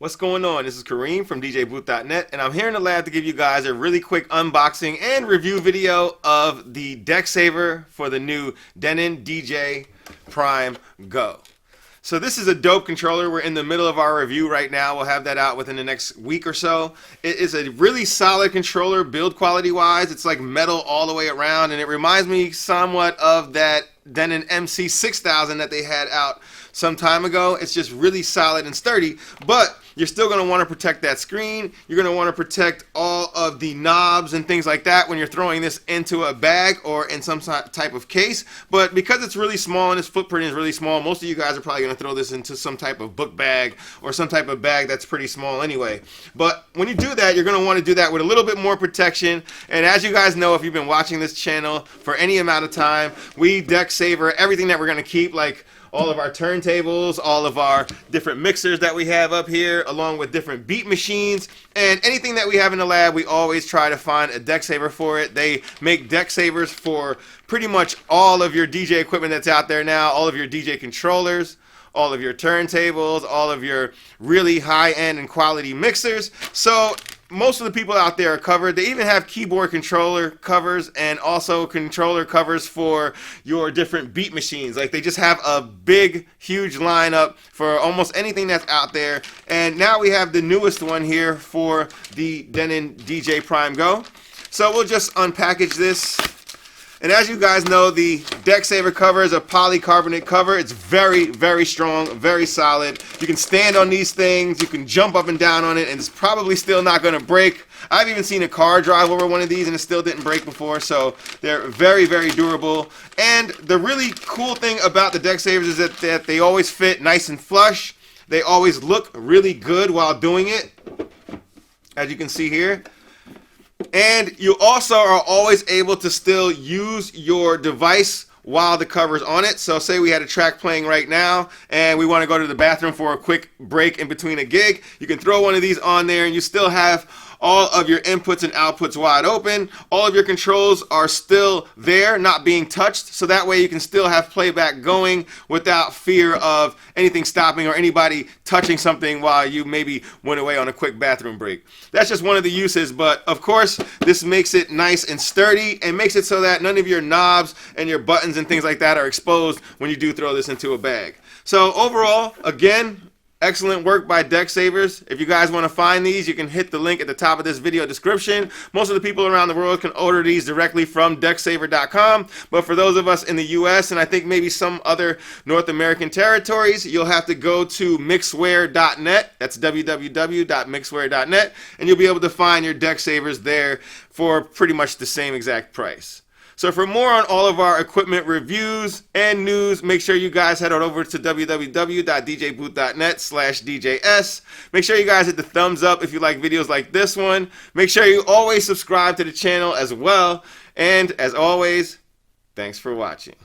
What's going on? This is Kareem from djblaze.net, and I'm here in the lab to give you guys a really quick unboxing and review video of the Decksaver for the new Denon DJ Prime GO. So this is a dope controller. We're in the middle of our review right now. We'll have that out within the next week or so. It is a really solid controller build quality wise. It's like metal all the way around, and it reminds me somewhat of that Denon MC6000 that they had out some time ago. It's just really solid and sturdy, but you're still going to want to protect that screen. You're going to want to protect all of the knobs and things like that when you're throwing this into a bag or in some type of case. But because it's really small and its footprint is really small, most of you guys are probably going to throw this into some type of book bag or some type of bag that's pretty small anyway. But when you do that, you're going to want to do that with a little bit more protection. And as you guys know, if you've been watching this channel for any amount of time, we Decksaver everything that we're going to keep, like all of our turntables, all of our different mixers that we have up here, along with different beat machines, and anything that we have in the lab, we always try to find a Decksaver for it. They make Decksavers for pretty much all of your DJ equipment that's out there now, all of your DJ controllers, all of your turntables, all of your really high-end and quality mixers. So most of the people out there are covered. They even have keyboard controller covers and also controller covers for your different beat machines. Like, they just have a big, huge lineup for almost anything that's out there. And now we have the newest one here for the Denon DJ Prime GO. So we'll just unpackage this. And as you guys know, the Decksaver cover is a polycarbonate cover. It's very, very strong, very solid. You can stand on these things, you can jump up and down on it, and it's probably still not going to break. I've even seen a car drive over one of these and it still didn't break before, so they're very, very durable. And the really cool thing about the Decksavers is that they always fit nice and flush. They always look really good while doing it, as you can see here. And you also are always able to still use your device while the cover's on it. So say we had a track playing right now and we want to go to the bathroom for a quick break in between a gig. You can throw one of these on there and you still have all of your inputs and outputs wide open. All of your controls are still there, not being touched, so that way you can still have playback going without fear of anything stopping or anybody touching something while you maybe went away on a quick bathroom break. That's just one of the uses, but of course this makes it nice and sturdy and makes it so that none of your knobs and your buttons and things like that are exposed when you do throw this into a bag. So overall, again, excellent work by Decksavers. If you guys want to find these, you can hit the link at the top of this video description. Most of the people around the world can order these directly from Decksaver.com, but for those of us in the US and I think maybe some other North American territories, you'll have to go to mixware.net. That's www.mixware.net, and you'll be able to find your Decksavers there for pretty much the same exact price. So for more on all of our equipment reviews and news, make sure you guys head on over to www.djblaze.net/DJS. Make sure you guys hit the thumbs up if you like videos like this one. Make sure you always subscribe to the channel as well. And as always, thanks for watching.